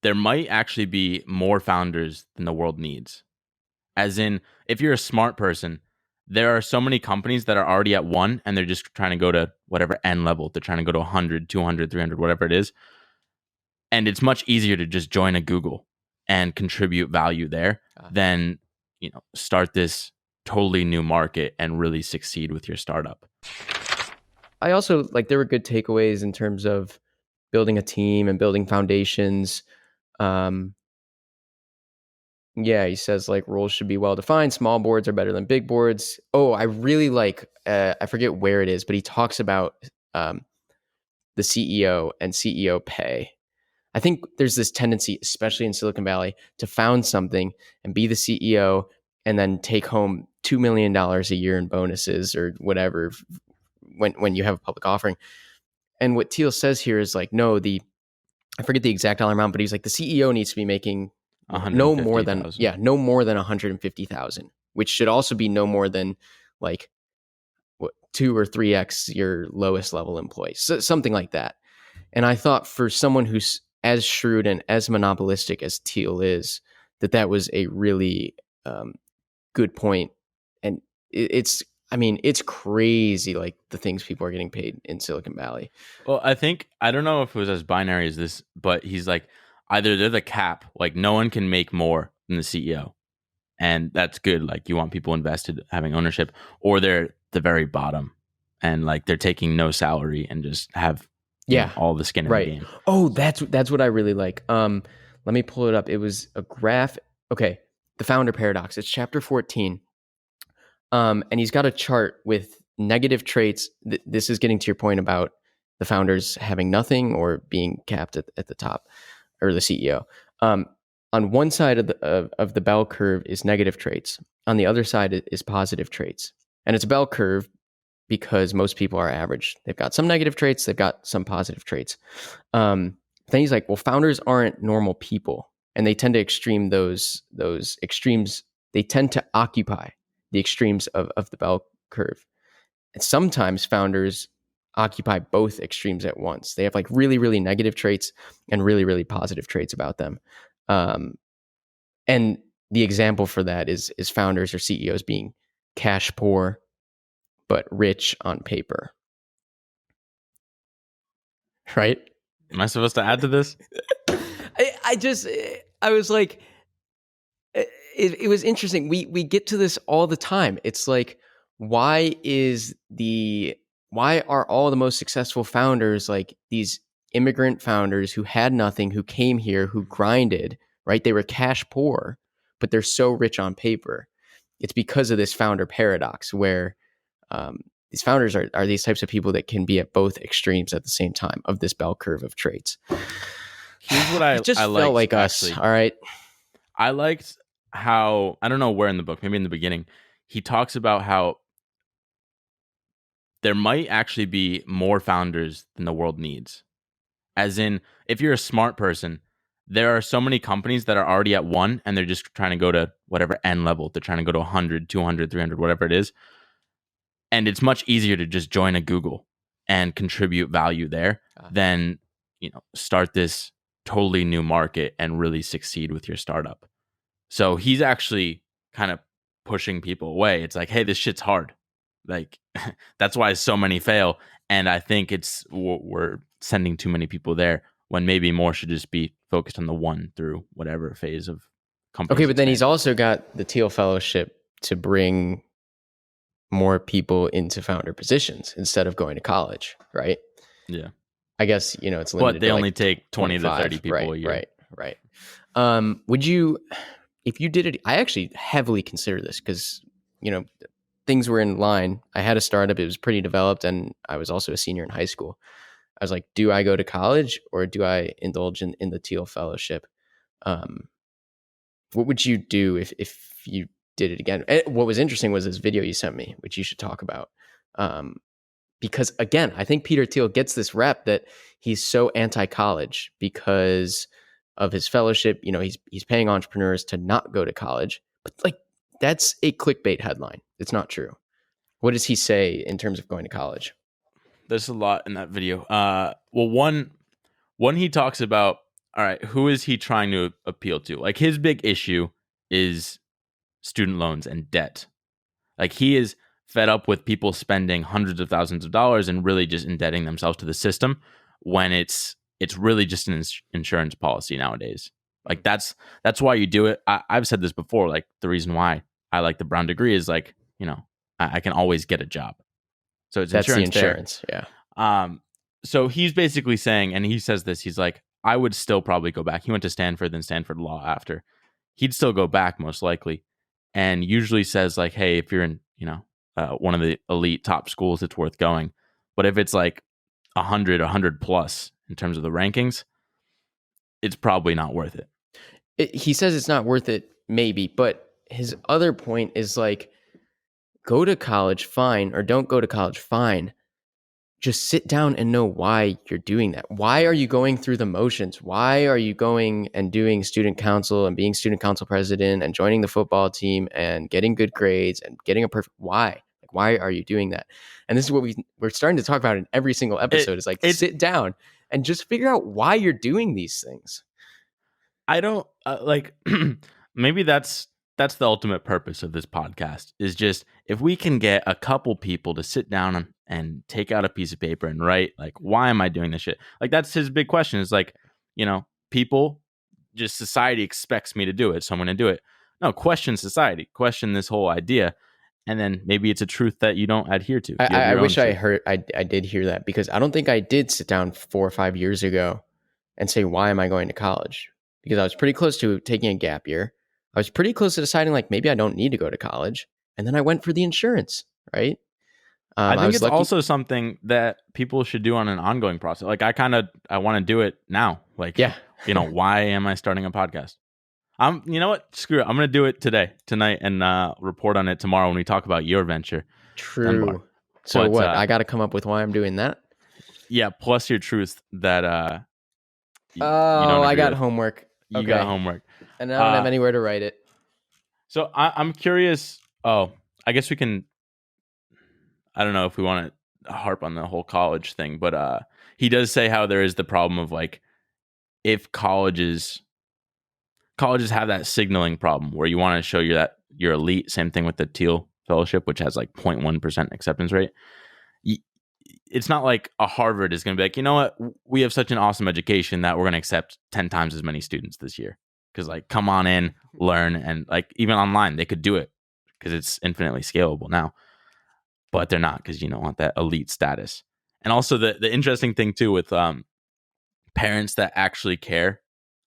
there might actually be more founders than the world needs. As in, if you're a smart person, there are so many companies that are already at one and they're just trying to go to whatever N level. They're trying to go to 100, 200, 300, whatever it is. And it's much easier to just join a Google and contribute value there than, start this totally new market and really succeed with your startup. I also there were good takeaways in terms of building a team and building foundations. Yeah, he says roles should be well defined. Small boards are better than big boards. Oh, I really I forget where it is, but he talks about the CEO and CEO pay. I think there's this tendency, especially in Silicon Valley, to found something and be the CEO and then take home $2 million a year in bonuses or whatever when you have a public offering. And what Thiel says here is no, I forget the exact dollar amount, but he's the CEO needs to be making no more than 150,000, which should also be no more than 2 or 3x your lowest level employee, so something like that. And I thought for someone who's as shrewd and as monopolistic as Thiel is, that was a really good point. And it's crazy, the things people are getting paid in Silicon Valley. Well, I don't know if it was as binary as this, but he's either they're the cap, no one can make more than the CEO. And that's good. You want people invested, having ownership, or they're the very bottom and they're taking no salary and just have all the skin in the game. Oh, that's what I really like. Let me pull it up. It was a graph. Okay. The founder paradox. It's chapter 14. And he's got a chart with negative traits. This is getting to your point about the founders having nothing or being capped at the top, or the CEO. On one side of the bell curve is negative traits. On the other side is positive traits. And it's a bell curve because most people are average. They've got some negative traits. They've got some positive traits. Then he's well, founders aren't normal people, and they tend to extreme those extremes. They tend to occupy the extremes of the bell curve. And sometimes founders occupy both extremes at once. They have really, really negative traits and really, really positive traits about them. And the example for that is founders or CEOs being cash poor, but rich on paper. Right? Am I supposed to add to this? I was it was interesting. We get to this all the time. It's why are all the most successful founders these immigrant founders who had nothing, who came here, who grinded, right? They were cash poor, but they're so rich on paper. It's because of this founder paradox where these founders are these types of people that can be at both extremes at the same time of this bell curve of traits. Here's what I felt like us. All right. I liked how, I don't know where in the book, maybe in the beginning, he talks about how there might actually be more founders than the world needs. As in, if you're a smart person, there are so many companies that are already at one and they're just trying to go to whatever N level. They're trying to go to 100, 200, 300, whatever it is. And it's much easier to just join a Google and contribute value there than, start this totally new market and really succeed with your startup. So he's actually kind of pushing people away. It's hey, this shit's hard. That's why so many fail. And I think we're sending too many people there when maybe more should just be focused on the 1 through whatever phase of company. Okay, but then he's also got the Thiel Fellowship to bring more people into founder positions instead of going to college, right? Yeah. I guess, it's limited. But they only take 20 to 30 people a year. Right. Would you, if you did it, I actually heavily consider this because, things were in line. I had a startup. It was pretty developed. And I was also a senior in high school. I was do I go to college or do I indulge in the Thiel Fellowship? What would you do if you did it again? And what was interesting was this video you sent me, which you should talk about. Because again, I think Peter Thiel gets this rep that he's so anti-college because of his fellowship. He's paying entrepreneurs to not go to college, but that's a clickbait headline. It's not true. What does he say in terms of going to college? There's a lot in that video. Well, one he talks about all right, who is he trying to appeal to? Like his big issue is student loans and debt. Like he is fed up with people spending hundreds of thousands of dollars and really just indebting themselves to the system when it's really just an insurance policy nowadays. Like that's why you do it. I've said this before. Like the reason why I like the Brown degree is like, I can always get a job. So it's That's the insurance there. insurance. Yeah. So he's basically saying, and he says this, he's like, I would still probably go back. He went to Stanford, then Stanford Law after. He'd still go back most likely, and usually says like, hey, if you're in, one of the elite top schools, it's worth going. But if it's like 100 plus in terms of the rankings, it's probably not worth it. He says it's not worth it, maybe, but his other point is like, go to college, fine, or don't go to college, fine. Just sit down and know why you're doing that. Why are you going through the motions? Why are you going and doing student council and being student council president and joining the football team and getting good grades and getting a perfect, why? Like, why are you doing that? And this is what we're starting to talk about in every single episode. Is like, sit down and just figure out why you're doing these things. I don't like maybe that's the ultimate purpose of this podcast is just if we can get a couple people to sit down and take out a piece of paper and write like, why am I doing this shit? Like that's his big question is like, people, just society expects me to do it, so I'm going to do it. No, question society, question this whole idea, and then maybe it's a truth that you don't adhere to. I wish I did hear that, because I don't think I did sit down 4 or 5 years ago and say, why am I going to college? Because I was pretty close to taking a gap year. I was pretty close to deciding like maybe I don't need to go to college. And then I went for the insurance, right? I think it's also something that people should do on an ongoing process. Like I want to do it now. Like, yeah. Why am I starting a podcast? You know what? Screw it. I'm going to do it tonight, and report on it tomorrow when we talk about your venture. True. So but, what? I got to come up with why I'm doing that? Yeah. Plus your truth that, I got homework. You got homework. And I don't have anywhere to write it. So I'm curious. Oh, I guess we can. I don't know if we want to harp on the whole college thing, but he does say how there is the problem of like, if colleges have that signaling problem where you want to show that you're elite. Same thing with the Thiel fellowship, which has like 0.1% acceptance rate. It's not like a Harvard is going to be like, you know what? We have such an awesome education that we're going to accept 10 times as many students this year. Because like, come on in, learn, and like even online, they could do it because it's infinitely scalable now. But they're not, because you don't want that elite status. And also the interesting thing too with parents that actually care.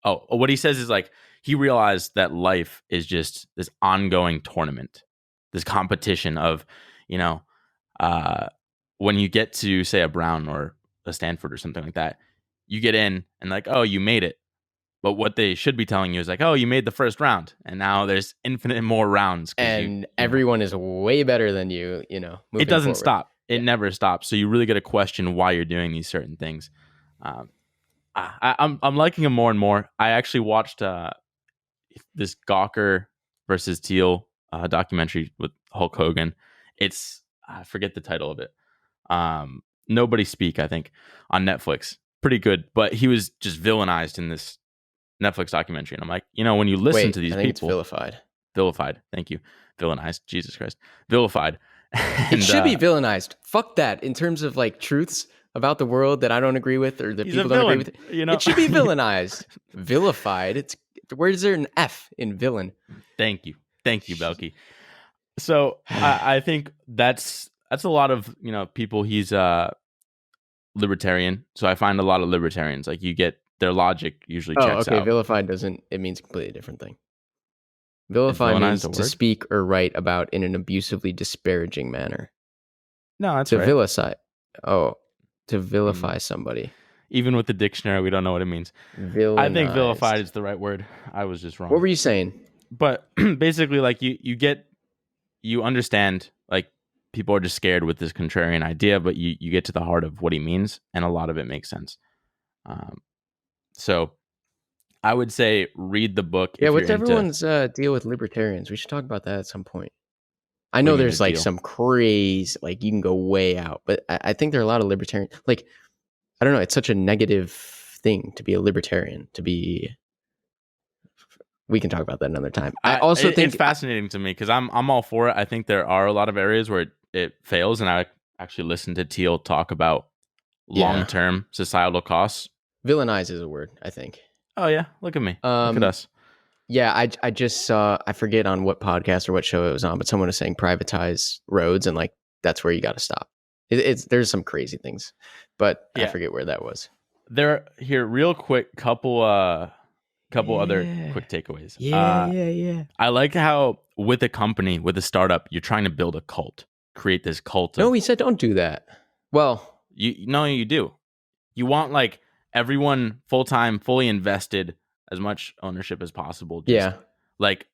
Oh, what he says is like, he realized that life is just this ongoing tournament, this competition of, when you get to say a Brown or a Stanford or something like that, you get in and like, oh, you made it. But what they should be telling you is like, oh, you made the first round, and now there's infinite more rounds. And everyone is way better than you, it doesn't stop. It never stops. So you really got to question why you're doing these certain things. I'm liking him more and more. I actually watched this Gawker versus Thiel documentary with Hulk Hogan. I forget the title of it. Nobody Speak, I think, on Netflix. Pretty good, but he was just villainized in this Netflix documentary, and I'm like, when you listen to these people, it's vilified. Thank you. Villainized. Jesus Christ, vilified. It should be villainized. Fuck that. In terms of like truths about the world that I don't agree with, or that people don't agree with, it should be villainized. Vilified. Where's there an F in villain? Thank you, Belky. So I think that's a lot of people. He's libertarian, so I find a lot of libertarians like you get their logic usually checks out. Vilified it means a completely different thing. Vilify means to speak or write about in an abusively disparaging manner. No, that's to right. To vilify somebody. Even with the dictionary, we don't know what it means. Villainized. I think vilified is the right word. I was just wrong. What were you saying? But basically, like you understand, like people are just scared with this contrarian idea, but you get to the heart of what he means, and a lot of it makes sense. So I would say read the book. Yeah, what's everyone's deal with libertarians? We should talk about that at some point. I know there's like some craze, like you can go way out, but I think there are a lot of libertarians. Like, I don't know, it's such a negative thing to be a libertarian, to be. We can talk about that another time. I also think it's fascinating to me because I'm all for it. I think there are a lot of areas where it fails, and I actually listened to Thiel talk about long-term societal costs. Villainize is a word, I think. Oh yeah, look at me. Look at us. Yeah, I just saw, I forget on what podcast or what show it was on, but someone was saying privatize roads, and like that's where you got to stop. There's some crazy things, but I forget where that was. There here, real quick, couple other quick takeaways. Yeah. I like how with a company, with a startup, you're trying to build a cult, create this cult. No, he said don't do that. Well, you do. You want like everyone full time, fully invested, as much ownership as possible. Just, like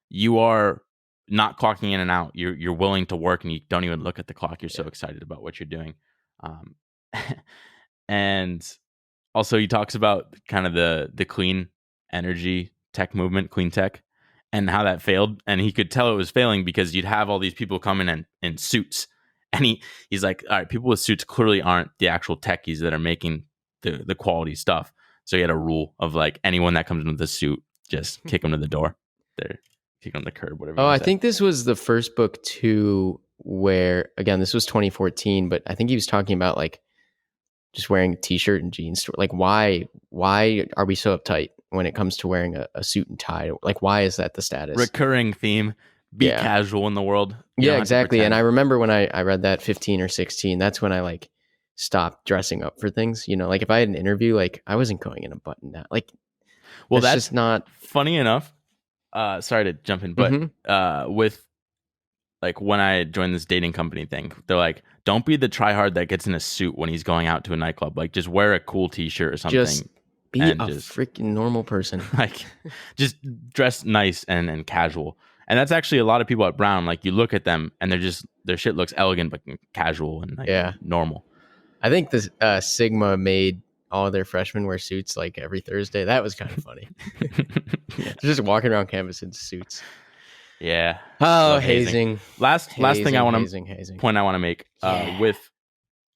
you are not clocking in and out. You're willing to work, and you don't even look at the clock. You're so excited about what you're doing. And also he talks about kind of the clean energy tech movement, clean tech, and how that failed. And he could tell it was failing because you'd have all these people coming in suits. And he's like, all right, people with suits clearly aren't the actual techies that are making the quality stuff. So he had a rule of like anyone that comes in with a suit, just kick them to the door. They're kick them to the curb, whatever. Oh, I think this was the first book too, where again, this was 2014, but I think he was talking about like just wearing a t-shirt and jeans. Like why are we so uptight when it comes to wearing a suit and tie? Like why is that the status? Recurring theme. Be casual in the world. Yeah, exactly. And I remember when I read that 15 or 16, that's when I like stopped dressing up for things. You know, like if I had an interview, like I wasn't going in a button down. Like, well, that's just not funny enough. Sorry to jump in, but with like when I joined this dating company thing, they're like, don't be the tryhard that gets in a suit when he's going out to a nightclub. Like just wear a cool t-shirt or something. Just be a freaking normal person. Like just dress nice and casual. And that's actually a lot of people at Brown. Like you look at them and their shit looks elegant but casual and like normal. I think this Sigma made all of their freshmen wear suits like every Thursday. That was kind of funny. Just walking around campus in suits. Yeah. Oh, hazing. Last thing I want to make with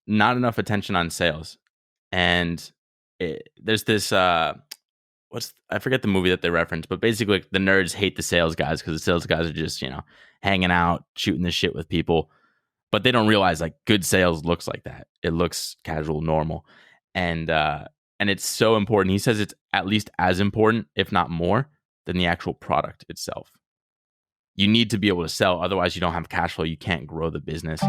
not enough attention on sales, and there's this I forget the movie that they reference, but basically like, the nerds hate the sales guys because the sales guys are just hanging out, shooting the shit with people, but they don't realize like good sales looks like that. It looks casual, normal, and it's so important. He says it's at least as important, if not more, than the actual product itself. You need to be able to sell. Otherwise, you don't have cash flow. You can't grow the business.